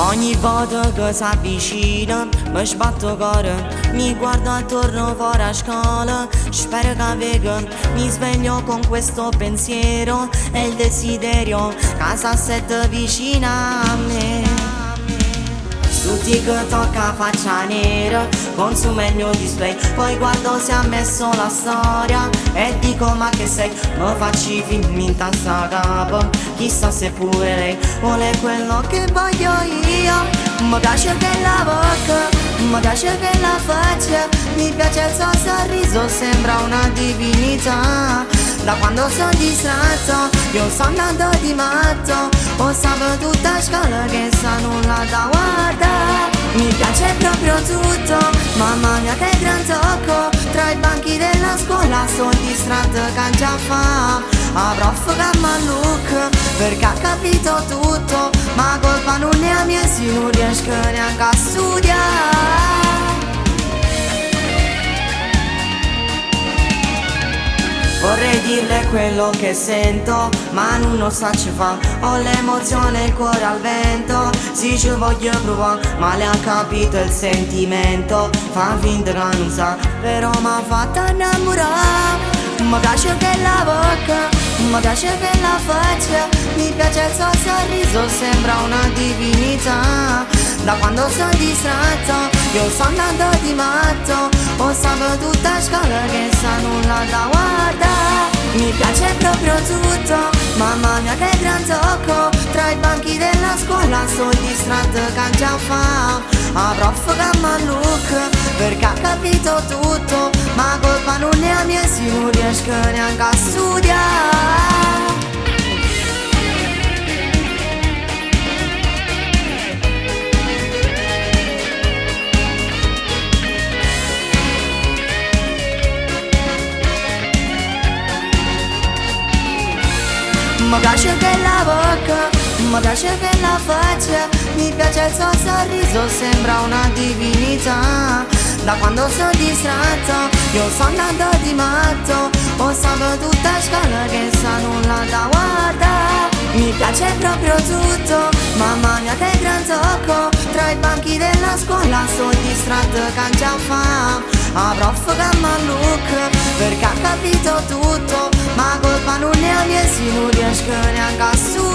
Ogni volta che si avvicina mi sbatto cuore, mi guardo attorno fuori a scuola. Spero che venga, mi sveglio con questo pensiero e il desiderio che si assetta vicina a me. Su TikTok faccia nera, consuma il mio display, poi guardo se ha messo la storia e dico ma che sei, mi faccio i film in testa capo, chissà se pure lei vuole quello che voglio io. Mi piace quella bocca, mi piace quella faccia, mi piace il suo sorriso, sembra una divinità. Da quando sono distratto, io sto andando di matto, ho saputo tutta scuola che sa nulla da guardare. Mi piace proprio tutto, mamma mia che gran tocco, tra i banchi della scuola sono distratto che già fa. A prof che look, perché ha capito tutto, ma colpa non è mia se non riesco neanche a studiare. Vorrei dirle quello che sento, ma non lo so ce fa. Ho l'emozione e il cuore al vento, sì ci voglio provare, ma le ha capito il sentimento. Fa finta che non sa, però m'ha fatta innamorare. Mi piace quella bocca, mi piace quella faccia, mi piace il suo sorriso, sembra una divinità. Da quando sono distratto, io sto andando di matto, ho saputo tutta scuola che sa nulla da guardare. Mi piace proprio tutto, mamma mia che gran tocco, tra i banchi della scuola sono distratto che già fa. A prof che look, perché ha capito tutto, ma colpa non è mia se non riesco neanche a studiare. Mi piace quella bocca, mi piace quella faccia, mi piace il suo sorriso, sembra una divinità. Da quando sono distratto, io sto andando di matto, ho saputo tutta scuola che sa nulla da guardare. Mi piace proprio tutto, mamma mia che gran tocco, tra i banchi della scuola sono distratto che già fa. A prof che look, perché ha capito tutto, ma colpa non è mia se non riesco neanche a studiare.